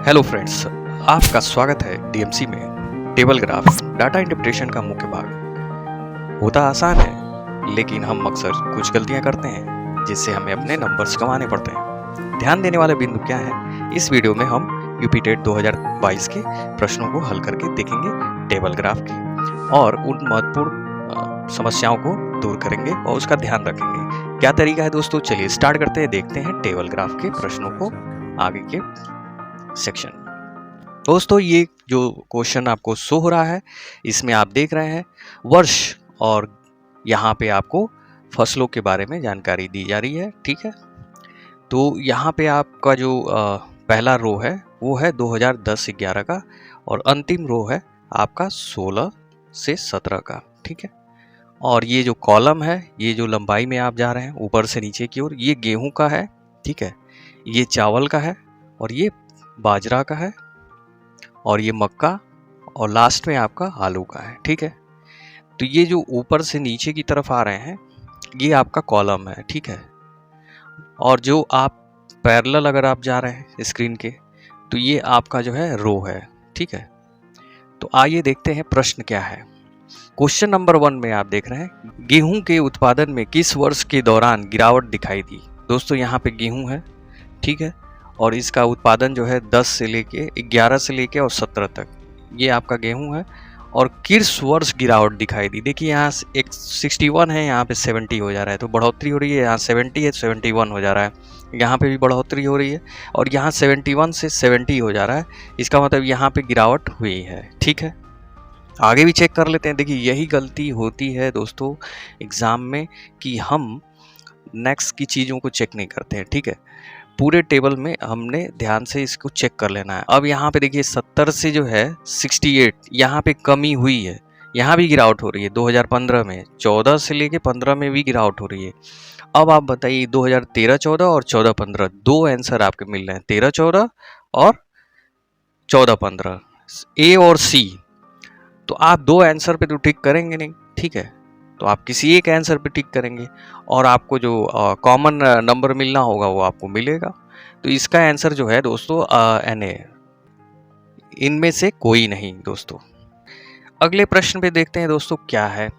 Hello friends, आपका स्वागत है डीएमसी में। टेबल ग्राफ डाटा इंटरप्रिटेशन का मुख्य भाग होता आसान है, लेकिन हम अक्सर कुछ गलतियां करते हैं जिससे हमें अपने नंबर्स गंवाने पड़ते हैं। ध्यान देने वाले बिंदु क्या है? इस वीडियो में हम यूपीटेट 2022 के प्रश्नों को हल करके देखेंगे टेबल ग्राफ की, और उन महत्वपूर्ण समस्याओं को दूर करेंगे और उसका ध्यान रखेंगे। क्या तरीका है दोस्तों? चलिए स्टार्ट करते हैं, देखते हैं टेबल ग्राफ के प्रश्नों को आगे के सेक्शन। दोस्तों, ये जो क्वेश्चन आपको शो हो रहा है, इसमें आप देख रहे हैं वर्ष, और यहाँ पे आपको फसलों के बारे में जानकारी दी जा रही है। ठीक है, तो यहाँ पे आपका जो पहला रो है वो है 2010-11 का, और अंतिम रो है आपका 16 से 17 का। ठीक है, और ये जो कॉलम है, ये जो लंबाई में आप जा रहे हैं ऊपर से नीचे की ओर, ये गेहूं का है। ठीक है, ये चावल का है, और ये बाजरा का है, और ये मक्का, और लास्ट में आपका आलू का है। ठीक है, तो ये जो ऊपर से नीचे की तरफ आ रहे हैं, ये आपका कॉलम है। ठीक है, और जो आप पैरेलल अगर आप जा रहे हैं स्क्रीन के, तो ये आपका जो है रो है। ठीक है, तो आइए देखते हैं प्रश्न क्या है। क्वेश्चन नंबर 1 में आप देख रहे हैं, गेहूं के उत्पादन में किस वर्ष के दौरान गिरावट दिखाई दी? दोस्तों, यहाँ पे गेहूं है। ठीक है, और इसका उत्पादन जो है 10 से लेके 11 से लेके और 17 तक, ये आपका गेहूं है। और किस वर्ष गिरावट दिखाई दी? देखिए, यहाँ एक 61 है, यहाँ पे 70 हो जा रहा है, तो बढ़ोतरी हो रही है। यहाँ 70 है, 71 हो जा रहा है, यहाँ पे भी बढ़ोतरी हो रही है, और यहाँ 71 से 70 हो जा रहा है। इसका मतलब यहाँ पे गिरावट हुई है। ठीक है, आगे भी चेक कर लेते हैं। देखिए, यही गलती होती है दोस्तों एग्ज़ाम में, कि हम नेक्स्ट की चीज़ों को चेक नहीं करते हैं। ठीक है, पूरे टेबल में हमने ध्यान से इसको चेक कर लेना है। अब यहाँ पे देखिए 70 से जो है 68, यहाँ पे कमी हुई है, यहाँ भी गिरावट हो रही है। 2015 में 14 से लेके 15 में भी गिरावट हो रही है। अब आप बताइए 2013-14 और 14-15, दो आंसर आपके मिल रहे हैं, 13-14 और 14-15, ए और सी। तो आप दो आंसर पे तो टिक करेंगे नहीं। ठीक है, तो आप किसी एक आंसर पे टिक करेंगे, और आपको जो कॉमन नंबर मिलना होगा वो आपको मिलेगा। तो इसका आंसर जो है दोस्तों NA, इनमें से कोई नहीं दोस्तों। अगले प्रश्न पे देखते हैं दोस्तों क्या है।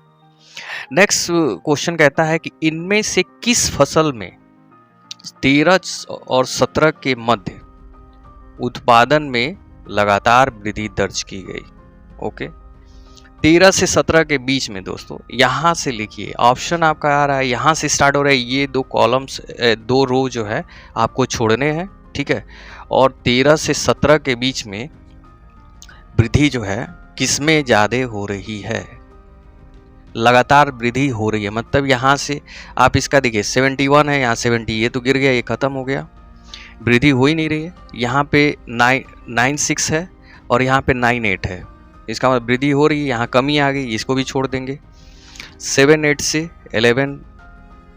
नेक्स्ट क्वेश्चन कहता है कि इनमें से किस फसल में 13 और 17 के मध्य उत्पादन में लगातार वृद्धि दर्ज की गई? ओके, 13 से 17 के बीच में दोस्तों, यहाँ से लिखिए, ऑप्शन आपका आ रहा है, यहाँ से स्टार्ट हो रहा है। ये दो कॉलम्स, दो रो जो है आपको छोड़ने हैं। ठीक है, और 13 से 17 के बीच में वृद्धि जो है किसमें ज़्यादा हो रही है? लगातार वृद्धि हो रही है, मतलब यहाँ से आप इसका देखिए 71 है, यहाँ 70, ये तो गिर गया, ये खत्म हो गया, वृद्धि हो ही नहीं रही है। यहाँ पे 96 है, और यहाँ पे 98 है, इसका मतलब वृद्धि हो रही है। यहाँ कमी आ गई, इसको भी छोड़ देंगे। 78 से 11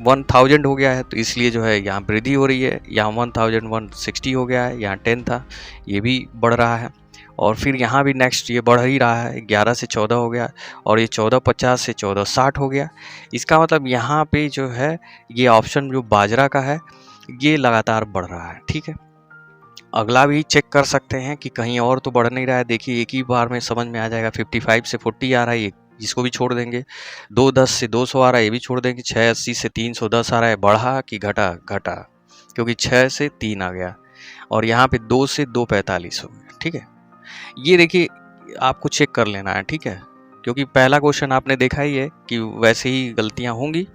1000 हो गया है, तो इसलिए जो है यहाँ वृद्धि हो रही है। यहाँ 1160 हो गया है, यहाँ 10 था, ये भी बढ़ रहा है। और फिर यहाँ भी नेक्स्ट ये बढ़ ही रहा है, 11 से 14 हो गया, और ये 1450 से 1460 हो गया। इसका मतलब यहाँ पे जो है ये ऑप्शन जो बाजरा का है, ये लगातार बढ़ रहा है। ठीक है, अगला भी चेक कर सकते हैं कि कहीं और तो बढ़ नहीं रहा है। देखिए, एक ही बार में समझ में आ जाएगा। 55 से 40 आ रहा है, इसको भी छोड़ देंगे। 210 से 200 आ रहा है, ये भी छोड़ देंगे। 680 से 310 आ रहा है, बढ़ा कि घटा? घटा, क्योंकि 6 से 3 आ गया, और यहाँ पे 2 से 245 हो गया। ठीक है, ये देखिए आपको चेक कर लेना है। ठीक है, क्योंकि पहला क्वेश्चन आपने देखा ही है कि वैसे ही गलतियाँ होंगी।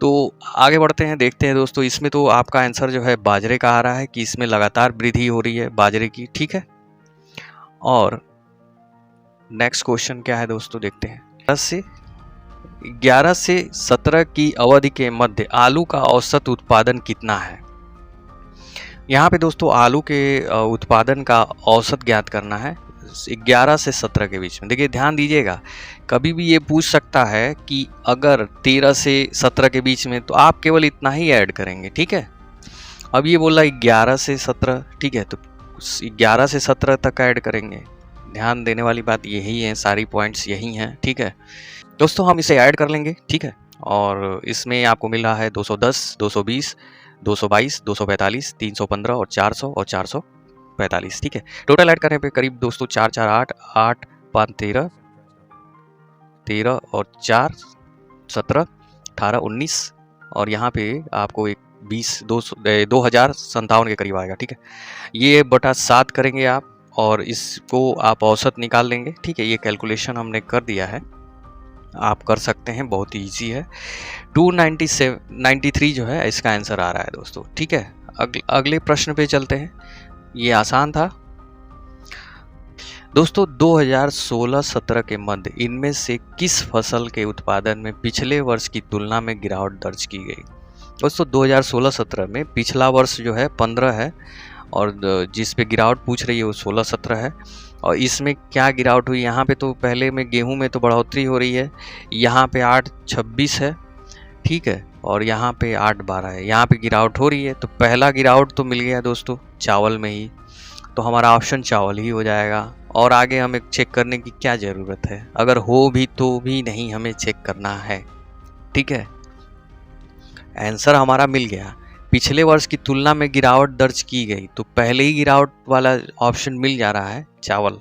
तो आगे बढ़ते हैं, देखते हैं दोस्तों। इसमें तो आपका आंसर जो है बाजरे का आ रहा है, कि इसमें लगातार वृद्धि हो रही है बाजरे की। ठीक है, और नेक्स्ट क्वेश्चन क्या है दोस्तों, देखते हैं। 11 से 17 की अवधि के मध्य आलू का औसत उत्पादन कितना है? यहाँ पे दोस्तों आलू के उत्पादन का औसत ज्ञात करना है 11 से 17 के बीच में। देखिए, ध्यान दीजिएगा, कभी भी ये पूछ सकता है कि अगर 13 से 17 के बीच में, तो आप केवल इतना ही ऐड करेंगे। ठीक है, अब ये बोला 11 से 17, ठीक है, तो 11 से 17 तक ऐड करेंगे। ध्यान देने वाली बात यही है, सारी पॉइंट्स यही हैं। ठीक है दोस्तों, हम इसे ऐड कर लेंगे। ठीक है, और इसमें आपको मिल रहा है 210, 220, 222, 245, 315 और 400 और 400 45, ठीक है। टोटल ऐड करने पे करीब दोस्तों 4 4 8 8 5 13 13 और 4 17 18 19 और यहाँ पे आपको एक 2057 के करीब आएगा, ठीक है। ये बटा 7 करेंगे आप और इसको आप औसत निकाल लेंगे, ठीक है। ये कैलकुलेशन हमने कर दिया है, आप कर सकते हैं, बहुत ही ईजी है। 293 जो है इसका आंसर आ रहा है दोस्तों, ठीक है। अगले प्रश्न पे चलते हैं, ये आसान था दोस्तों। 2016-17 के मध्य इनमें से किस फसल के उत्पादन में पिछले वर्ष की तुलना में गिरावट दर्ज की गई? दोस्तों 2016-17 में पिछला वर्ष जो है 15 है और जिस पे गिरावट पूछ रही है वो 16-17 है। और इसमें क्या गिरावट हुई, यहाँ पे तो पहले में गेहूं में तो बढ़ोतरी हो रही है, यहाँ पे 8-26 है, ठीक है, और यहाँ पे 8-12 है, यहाँ पे गिरावट हो रही है। तो पहला गिरावट तो मिल गया दोस्तों चावल में ही, तो हमारा ऑप्शन चावल ही हो जाएगा। और आगे हमें चेक करने की क्या ज़रूरत है, अगर हो भी तो भी नहीं हमें चेक करना है, ठीक है। आंसर हमारा मिल गया, पिछले वर्ष की तुलना में गिरावट दर्ज की गई, तो पहले ही गिरावट वाला ऑप्शन मिल जा रहा है चावल,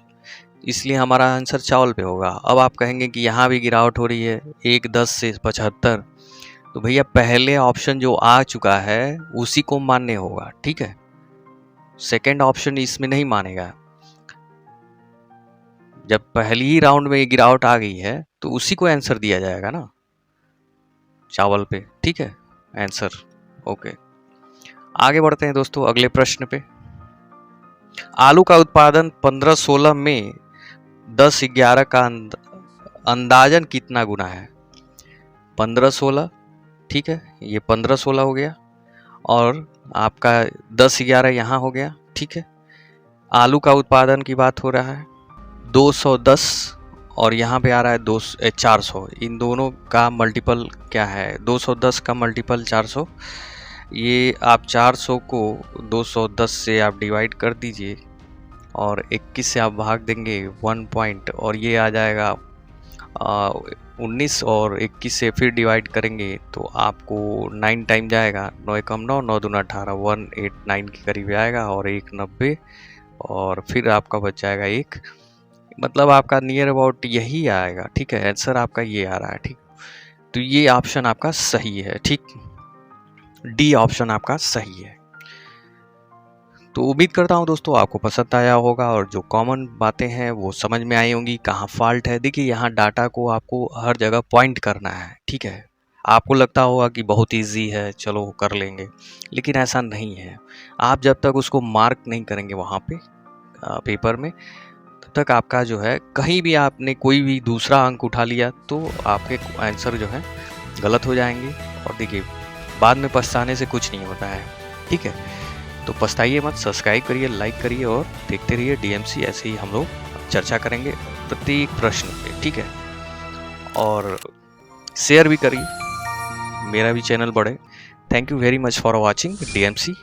इसलिए हमारा आंसर चावल पे होगा। अब आप कहेंगे कि यहाँ भी गिरावट हो रही है 1-10 से 75, तो भैया पहले ऑप्शन जो आ चुका है उसी को मानने होगा, ठीक है। सेकंड ऑप्शन इसमें नहीं मानेगा। जब पहली ही राउंड में गिरावट आ गई है तो उसी को आंसर दिया जाएगा ना, चावल पे, ठीक है आंसर। ओके, आगे बढ़ते हैं दोस्तों अगले प्रश्न पे। आलू का उत्पादन 15-16 में 10-11 का अंदाजन कितना गुना है? 15-16, ठीक है, ये 15-16 हो गया और आपका 10-11 यहाँ हो गया, ठीक है। आलू का उत्पादन की बात हो रहा है 210 और यहाँ पे आ रहा है 400, इन दोनों का मल्टीपल क्या है? 210 का मल्टीपल 400, ये आप 400 को 210 से आप डिवाइड कर दीजिए और 21 से आप भाग देंगे 1 पॉइंट और ये आ जाएगा 19 और 21 से फिर डिवाइड करेंगे तो आपको 9 टाइम जाएगा, 9 एकम 9, 9 दूना 18, 189 के करीब आएगा और 190 और फिर आपका बच जाएगा 1, मतलब आपका नियर अबाउट यही आएगा, ठीक है। आंसर आपका ये आ रहा है, ठीक। तो ये ऑप्शन आपका सही है, ठीक, डी ऑप्शन आपका सही है। तो उम्मीद करता हूँ दोस्तों आपको पसंद आया होगा और जो कॉमन बातें हैं वो समझ में आई होंगी, कहाँ फॉल्ट है। देखिए यहाँ डाटा को आपको हर जगह पॉइंट करना है, ठीक है। आपको लगता होगा कि बहुत इजी है, चलो कर लेंगे, लेकिन ऐसा नहीं है। आप जब तक उसको मार्क नहीं करेंगे वहाँ पे पेपर में, तब तक आपका जो है कहीं भी आपने कोई भी दूसरा अंक उठा लिया तो आपके आंसर जो है गलत हो जाएंगे और देखिए बाद में पछताने से कुछ नहीं होता है, ठीक है। तो पछताइए मत, सब्सक्राइब करिए, लाइक करिए और देखते रहिए डीएमसी। ऐसे ही हम लोग चर्चा करेंगे प्रत्येक प्रश्न पे, ठीक है। और शेयर भी करिए, मेरा भी चैनल बढ़े। Thank you very much for watching DMC.